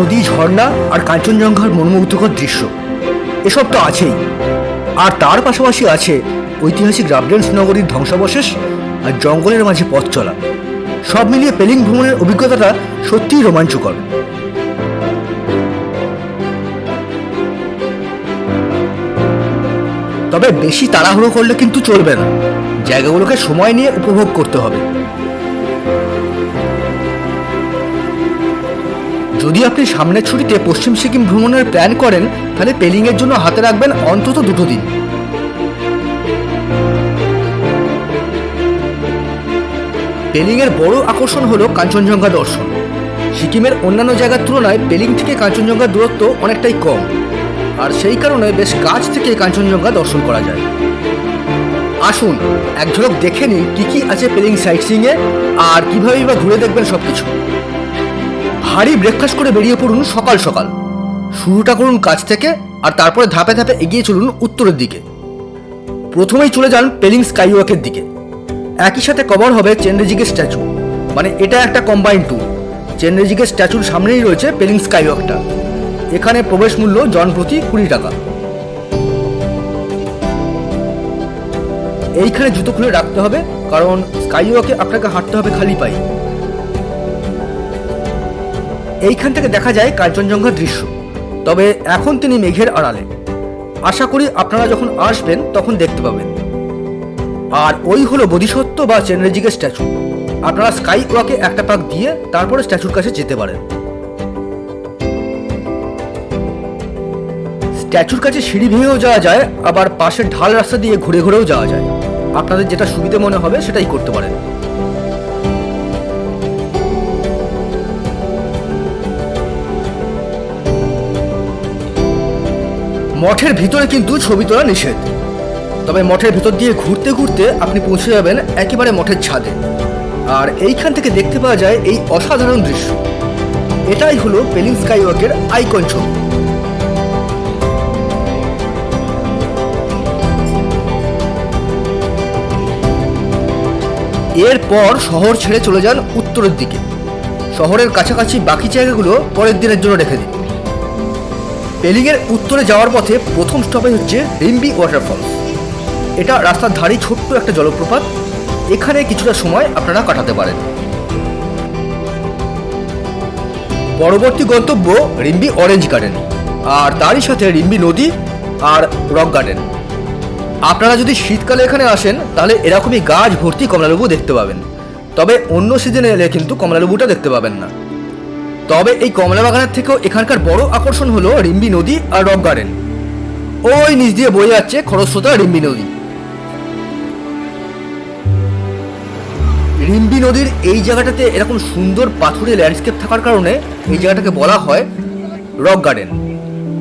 নদী, ঝর্ণা আর কাঞ্চনজঙ্ঘার মনোমুগ্ধকর দৃশ্য এসব তো আছেই, আর তার পাশাপাশি আছে ঐতিহাসিক রাবডেন্স নগরীর ধ্বংসাবশেষ আর জঙ্গলের মাঝে পথ চলা। সব মিলিয়ে পেলিং ভ্রমণের অভিজ্ঞতাটা সত্যিই রোমাঞ্চকর। তবে বেশি তাড়াহুড়ো করলে কিন্তু চলবে না, জায়গাগুলোকে সময় নিয়ে উপভোগ করতে হবে। যদি আপনি সামনের ছুটিতে পশ্চিম সিকিম ভ্রমণের প্ল্যান করেন, তাহলে পেলিংয়ের জন্য হাতে রাখবেন অন্তত 2 দিন। পেলিংয়ের বড় আকর্ষণ হলো কাঞ্চনজঙ্ঘা দর্শন। সিকিমের অন্যান্য জায়গার তুলনায় পেলিং থেকে কাঞ্চনজঙ্ঘার দূরত্ব অনেকটাই কম, আর সেই কারণে বেশ কাছ থেকে কাঞ্চনজঙ্ঘা দর্শন করা যায়। আসুন এক ঝলক দেখে নিন কী কী আছে পেলিং সাইটসিইংয়ে, আর কীভাবেই বা ঘুরে দেখবেন সব কিছু। ভারী ব্রেকফাস্ট করে বেরিয়ে পড়ুন সকাল সকাল। শুরুটা করুন কাছ থেকে, আর তারপরে ধাপে ধাপে এগিয়ে চলুন উত্তরের দিকে। প্রথমেই চলে যান পেলিং স্কাইওয়াকের দিকে। একই সাথে কভার হবে চেনরেজিগের স্ট্যাচু, মানে এটা একটা কম্বাইন্ড ট্যুর। চেনরেজিগের স্ট্যাচুর সামনেই রয়েছে পেলিং স্কাইওয়াকটা। এখানে প্রবেশ মূল্য জন প্রতি 20 টাকা। এইখানে জুতো খুলে রাখতে হবে, কারণ স্কাইওয়াকে আপনাকে হাঁটতে হবে খালি পায়ে। এইখান থেকে দেখা যায় কাঞ্চনজঙ্ঘার দৃশ্য, তবে এখন তিনি মেঘের আড়ালে। আশা করি আপনারা যখন আসবেন তখন দেখতে পাবেন। আর ওই হলো বোধিসত্ত্ব বা চেনরেজিগের স্ট্যাচু। আপনারা স্কাই ওয়াকে একটা পাক দিয়ে তারপরে স্ট্যাচুর কাছে যেতে পারেন। স্ট্যাচুর কাছে সিঁড়ি ভেঙেও যাওয়া যায়, আবার পাশের ঢাল রাস্তা দিয়ে ঘুরে ঘুরেও যাওয়া যায়। আপনাদের যেটা সুবিধে মনে হবে সেটাই করতে পারেন। মঠের ভিতরে কিন্তু ছবি তোলা নিষেধ, তবে মঠের ভিতর দিয়ে ঘুরতে ঘুরতে আপনি পৌঁছে যাবেন একেবারে মঠের ছাদে। আর এইখান থেকে দেখতে পাওয়া যায় এই অসাধারণ দৃশ্য। এটাই হলো পেলিং স্কাইওয়াকের আইকন ছবি। এরপর শহর ছেড়ে চলে যান উত্তরের দিকে। শহরের কাছাকাছি বাকি জায়গাগুলো পরের দিনের জন্য রেখে দিন। পেলিংয়ের উত্তরে যাওয়ার পথে প্রথম স্টপেজ হচ্ছে রিম্বি ওয়াটারফলস। এটা রাস্তার ধারেই ছোট্ট একটা জলপ্রপাত। এখানে কিছুটা সময় আপনারা কাটাতে পারেন। পরবর্তী গন্তব্য রিম্বি অরেঞ্জ গার্ডেন, আর তারই সাথে রিম্বি নদী আর রক গার্ডেন। আপনারা যদি শীতকালে এখানে আসেন তাহলে এরকমই গাছ ভর্তি কমলালেবু দেখতে পাবেন, তবে অন্য সিজনে এলে কিন্তু কমলালেবুটা দেখতে পাবেন না। তবে এই কমলা বাগানের থেকেও এখানকার বড় আকর্ষণ হলো রিম্বি নদী আর রক গার্ডেন। ওই নিচ দিয়ে বয়ে যাচ্ছে খরস্রোতা রিম্বি নদী। রিম্বি নদীর এই জায়গাটাতে এরকম সুন্দর পাথুরে ল্যান্ডস্কেপ থাকার কারণে এই জায়গাটাকে বলা হয় রক গার্ডেন।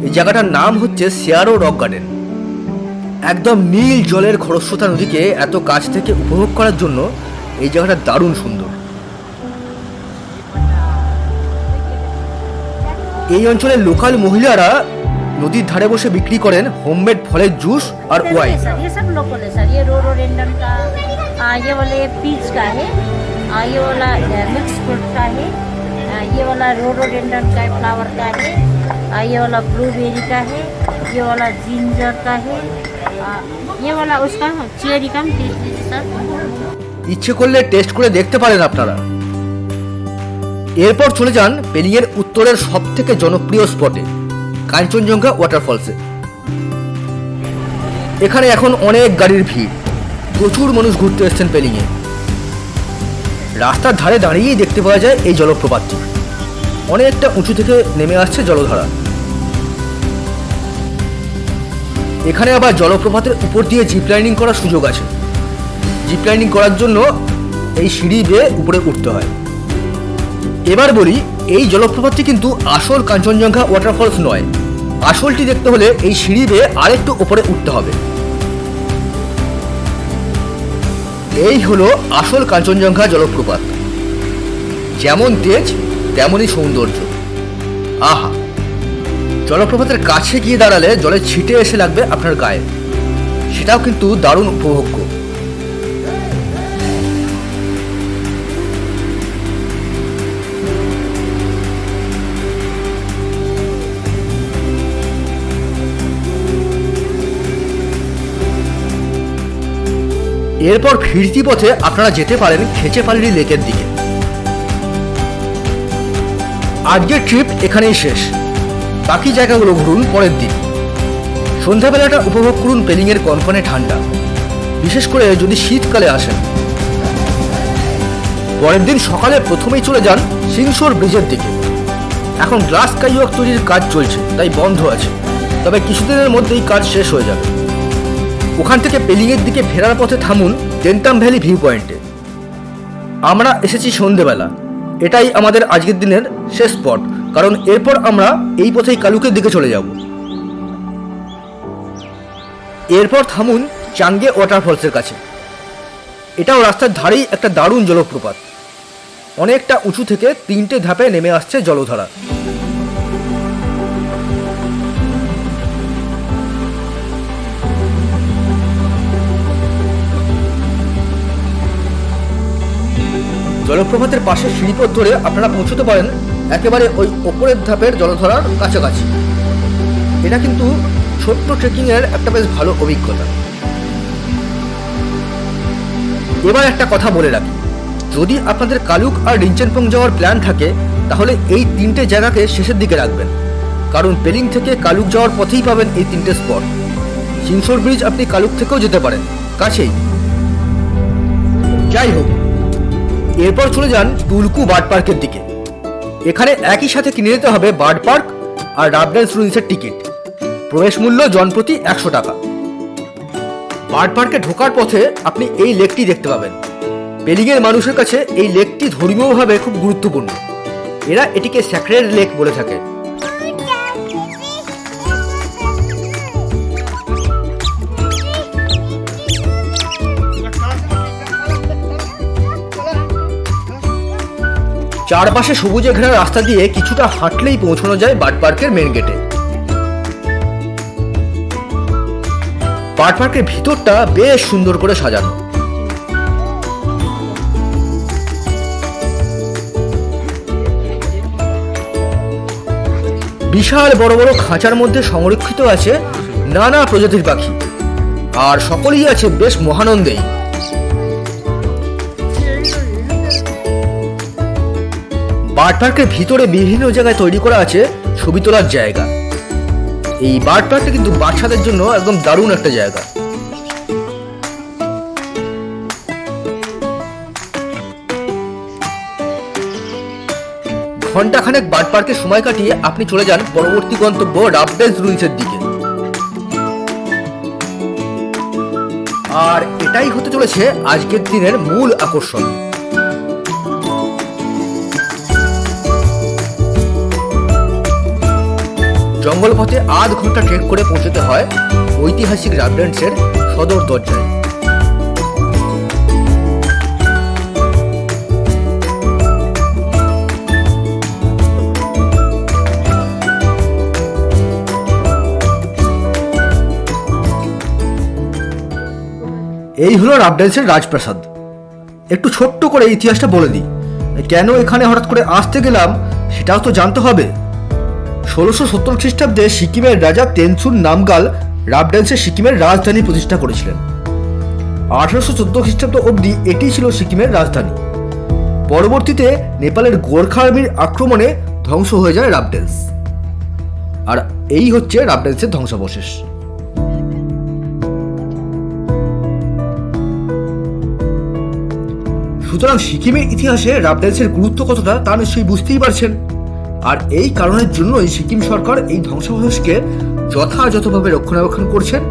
এই জায়গাটার নাম হচ্ছে শেয়ারো রক গার্ডেন। একদম নীল জলের খরস্রোতা নদীকে এত কাছ থেকে উপভোগ করার জন্য এই জায়গাটা দারুণ সুন্দর। এই অঞ্চলের লোকাল মহিলারা নদীর ধারে বসে বিক্রি করেন হোমমেড ফলের জুস আর ওয়াইন। ये वाला पीच का है, ये वाला मिक्स फ्रूट का है, ये वाला रोडोडेंड्रन का फ्लावर का है, ये वाला ब्लूबेरी का है, ये वाला जिंजर का है, ये वाला उसका चेरी का सर। ইচ্ছে করলে টেস্ট করে দেখতে পারেন আপনারা। এরপর চলে যান পেলিংয়ের উত্তরের সবথেকে জনপ্রিয় স্পটে কাঞ্চনজঙ্ঘা ওয়াটারফলসে। এখানে এখন অনেক গাড়ির ভিড়, প্রচুর মানুষ ঘুরতে এসেছেন পেলিংয়ে। রাস্তার ধারে দাঁড়িয়েই দেখতে পাওয়া যায় এই জলপ্রপাতটি। অনেকটা উঁচু থেকে নেমে আসছে জলধারা। এখানে আবার জলপ্রপাতের উপর দিয়ে জিপ লাইনিং করার সুযোগ আছে। জিপ লাইনিং করার জন্য এই সিঁড়ি বেয়ে উপরে উঠতে হয়। এবার বলি, এই জলপ্রপাতটি কিন্তু আসল কাঞ্চনজঙ্ঘা ওয়াটারফলস নয়। আসলটি দেখতে হলে এই সিঁড়ি বেয়ে আরেকটু উপরে উঠতে হবে। এই হলো আসল কাঞ্চনজঙ্ঘা জলপ্রপাত। যেমন তেজ তেমনই সৌন্দর্য। আহা, জলপ্রপাতের কাছে গিয়ে দাঁড়ালে জলে ছিটে এসে লাগবে আপনার গায়ে, সেটাও কিন্তু দারুণ উপভোগ্য। এরপর ফিরতি পথে আপনারা যেতে পারেন খেচেপালিরি লেকের দিকে। আজকের ট্রিপ এখানেই শেষ, বাকি জায়গাগুলো ঘুরুন পরের দিন। সন্ধ্যাবেলাটা উপভোগ করুন পেলিংয়ের কনকনে ঠান্ডা, বিশেষ করে যদি শীতকালে আসেন। পরের দিন সকালে প্রথমেই চলে যান সিংশোর ব্রিজের দিকে। এখন গ্লাস স্কাইওয়াক তৈরির কাজ চলছে, তাই বন্ধ আছে, তবে কিছুদিনের মধ্যেই কাজ শেষ হয়ে যাবে। ওখান থেকে পেলিংয়ের দিকে ফেরার পথে থামুন ডেন্টাম ভ্যালি ভিউ পয়েন্টে। আমরা এসেছি সন্ধেবেলা, এটাই আমাদের আজকের দিনের শেষ স্পট, কারণ এরপর আমরা এই পথেই কালুকের দিকে চলে যাব। এরপর থামুন চাঙ্গে ওয়াটারফলসের কাছে। এটাও রাস্তার ধারেই একটা দারুণ জলপ্রপাত। অনেকটা উঁচু থেকে 3টে ধাপে নেমে আসছে জলধারা। জলপ্রপাতের পাশে সিঁড়িপথ ধরে আপনারা পৌঁছতে পারেন একেবারে ওই ওপরের ধাপের জলধারার কাছাকাছি। এটা কিন্তু ছোট্ট ট্রেকিংয়ের একটা বেশ ভালো অভিজ্ঞতা। এবার একটা কথা বলে রাখি, যদি আপনাদের কালুক আর রিঞ্চেনপং যাওয়ার প্ল্যান থাকে তাহলে এই 3টে জায়গাকে শেষের দিকে রাখবেন, কারণ পেলিং থেকে কালুক যাওয়ার পথেই পাবেন এই 3টে স্পট। সিংশোর ব্রিজ আপনি কালুক থেকেও যেতে পারেন, কাছেই। যাই হোক, এরপর চলে যান টুলকু বার্ড পার্কের দিকে। এখানে একই সাথে কিনে নিতে হবে বার্ড পার্ক আর রাবডেন্স রুইন্সের টিকিট। প্রবেশ মূল্য জনপ্রতি 100 টাকা। বার্ড পার্কে ঢোকার পথে আপনি এই লেকটি দেখতে পাবেন। পেলিংয়ের মানুষের কাছে এই লেকটি ধর্মীয়ভাবে খুব গুরুত্বপূর্ণ। এরা এটিকে স্যাক্রেড লেক বলে থাকে। চারপাশে সবুজে ঘেরা রাস্তা দিয়ে কিছুটা হাঁটলেই পৌঁছানো যায় বার্ড পার্কের মেন গেটে। বার্ড পার্কের ভিতরটা বেশ সুন্দর করে সাজানো। বিশাল বড় বড় খাঁচার মধ্যে সংরক্ষিত আছে নানা প্রজাতির পাখি, আর সকলেই আছে বেশ মহানন্দেই। বার্ড পার্কের ভিতরে বিভিন্ন জায়গায় তৈরি করা আছে ছবি তোলার জায়গা। এই বার্ড পার্কটা কিন্তু বাচ্চাদের জন্য একদম দারুণ একটা জায়গা। ঘন্টাখানেক বার্ড পার্কে সময় কাটিয়ে আপনি চলে যান পরবর্তী গন্তব্য রাবডেন্স রুইন্সের দিকে। আর এটাই হতে চলেছে আজকের দিনের মূল আকর্ষণ। জঙ্গল পথে আধ ঘন্টা ট্রেক করে পৌঁছতে হয় ঐতিহাসিক রাবডেন্সের সদর দরজায়। এই হলো রাবডেন্সের রাজপ্রাসাদ। একটু ছোট্ট করে ইতিহাসটা বলে দিই, কেন এখানে হঠাৎ করে আসতে গেলাম সেটাও তো জানতে হবে। 1670 খ্রিস্টাব্দে সিকিমের রাজা তেনসুন নামগাল রাবডেন্সে সিকিমের রাজধানী প্রতিষ্ঠা করেছিলেন। 1814 খ্রিস্টাব্দ অবধি এটি ছিল সিকিমের রাজধানী। পরবর্তীতে নেপালের গোর্খা আর্মির আক্রমণে ধ্বংস হয়ে যায় রাবডেন্স। আর এই হচ্ছে রাবডেন্সের ধ্বংসাবশেষ। সুতরাং সিকিমের ইতিহাসে রাবডেন্সের গুরুত্ব কতটা তা নিশ্চয়ই বুঝতেই পারছেন। আর এই কারণের জন্যই সিকিম সরকার এই ধ্বংসাবশেষকে যথাযথভাবে রক্ষণাবেক্ষণ করছেন,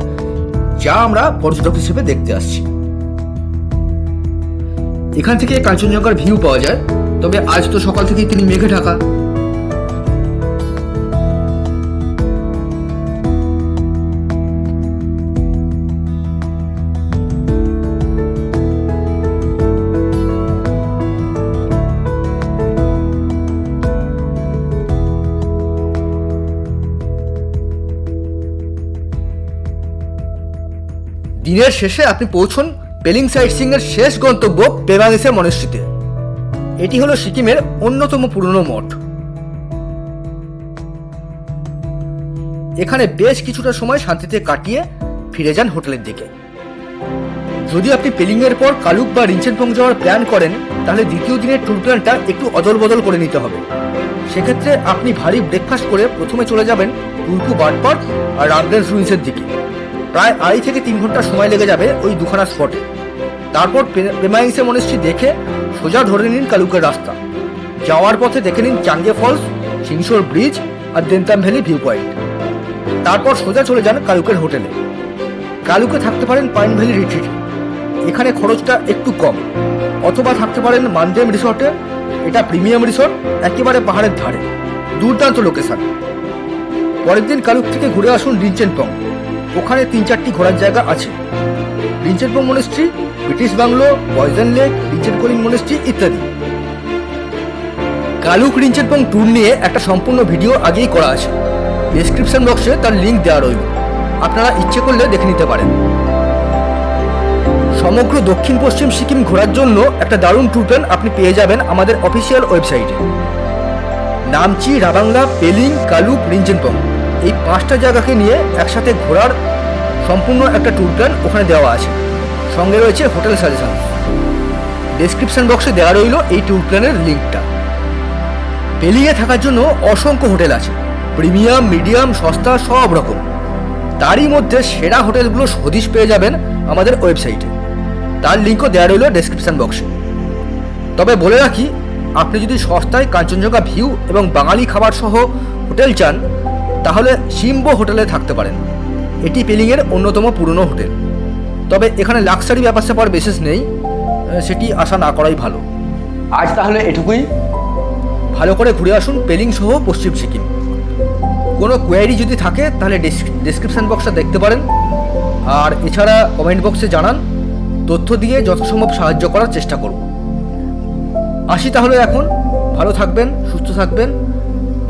যা আমরা পর্যটক হিসেবে দেখতে আসছি। এখান থেকে কাঞ্চনজঙ্ঘার ভিউ পাওয়া যায়, তবে আজ তো সকাল থেকেই তিনি মেঘে ঢাকা। দিনের শেষে আপনি পৌঁছন পেলিং সাইটসিং এর শেষ গন্তব্য পেমাংসে মনেস্ট্রিতে। এটি হলো সিকিমের অন্যতম পুরনো মঠ। এখানে বেশ কিছুটা সময় শান্তিতে কাটিয়ে ফিরে যান হোটেলের দিকে। যদি আপনি পেলিংয়ের পর কালুক বা রিঞ্চেনপং যাওয়ার প্ল্যান করেন তাহলে দ্বিতীয় দিনের ট্যুর প্ল্যানটা একটু অদল বদল করে নিতে হবে। সেক্ষেত্রে আপনি ভারী ব্রেকফাস্ট করে প্রথমে চলে যাবেন টুরকু বার্ড পার্ক আর রামডেন্স রুইন্সের দিকে। প্রায় 2.5 থেকে 3 ঘন্টা সময় লেগে যাবে ওই দুখানা স্পটে। তারপর পেমাইংসে মনেস্ট্রি দেখে সোজা ধরে নিন কালুকের রাস্তা। যাওয়ার পথে দেখে নিন চাঙ্গে ফলস, সিংসোর ব্রিজ আর দেন্তাম ভ্যালি ভিউ পয়েন্ট। তারপর সোজা চলে যান কালুকের হোটেলে। কালুকে থাকতে পারেন পাইন ভ্যালি রিট্রিটে, এখানে খরচটা একটু কম, অথবা থাকতে পারেন মানডেম রিসর্টে, এটা প্রিমিয়াম রিসর্ট, একেবারে পাহাড়ের ধারে, দুর্দান্ত লোকেশন। পরের দিন কালুক থেকে ঘুরে আসুন রিঞ্চেনপং। ওখানে 3-4টি ঘোরার জায়গা আছে, Rinchenpong monastery, British bungalow, poison lake, Rinchenkoling monastery ইত্যাদি। কালুক রিঞ্চেনপং ট্যুর নিয়ে একটা সম্পূর্ণ ভিডিও আগেই করা আছে, ডেসক্রিপশন বক্সে তার লিঙ্ক দেওয়া রইল, আপনারা ইচ্ছে করলে দেখে নিতে পারেন। সমগ্র দক্ষিণ পশ্চিম সিকিম ঘোরার জন্য একটা দারুণ ট্যুর প্ল্যান আপনি পেয়ে যাবেন আমাদের অফিসিয়াল ওয়েবসাইটে। নামচি, রাবাংলা, পেলিং, কালুক, রিঞ্চেনপং এই 5টা জায়গাকে নিয়ে একসাথে ঘোরার সম্পূর্ণ একটা ট্যুর প্ল্যান ওখানে দেওয়া আছে, সঙ্গে রয়েছে হোটেল সাজেশন। ডেসক্রিপশন বক্সে দেওয়া রইল এই ট্যুর প্ল্যানের লিঙ্কটা। পেলিংয়ে থাকার জন্য অসংখ্য হোটেল আছে, প্রিমিয়াম, মিডিয়াম, সস্তা সব রকম। তারই মধ্যে সেরা হোটেলগুলো হদিশ পেয়ে যাবেন আমাদের ওয়েবসাইটে, তার লিঙ্কও দেওয়া রইল ডেসক্রিপশন বক্সে। তবে বলে রাখি, আপনি যদি সস্তায় কাঞ্চনজঙ্ঘা ভিউ এবং বাঙালি খাবার সহ হোটেল চান তাহলে সিম্বো হোটেলে থাকতে পারেন। এটি পেলিংয়ের অন্যতম পুরনো হোটেল, তবে এখানে লাক্সারি ব্যাপার স্যাপার বিশেষ নেই, সেটি আশা না করাই ভালো। আজ তাহলে এটুকুই। ভালো করে ঘুরে আসুন পেলিং সহ পশ্চিম সিকিম। কোনো কোয়ারি যদি থাকে তাহলে ডেসক্রিপশন বক্সটা দেখতে পারেন, আর এছাড়া কমেন্ট বক্সে জানান, তথ্য দিয়ে যথাসম্ভব সাহায্য করার চেষ্টা করব। আসি তাহলে এখন, ভালো থাকবেন, সুস্থ থাকবেন,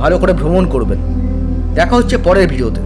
ভালো করে ভ্রমণ করবেন। দেখা হচ্ছে পরের ভিডিওতে।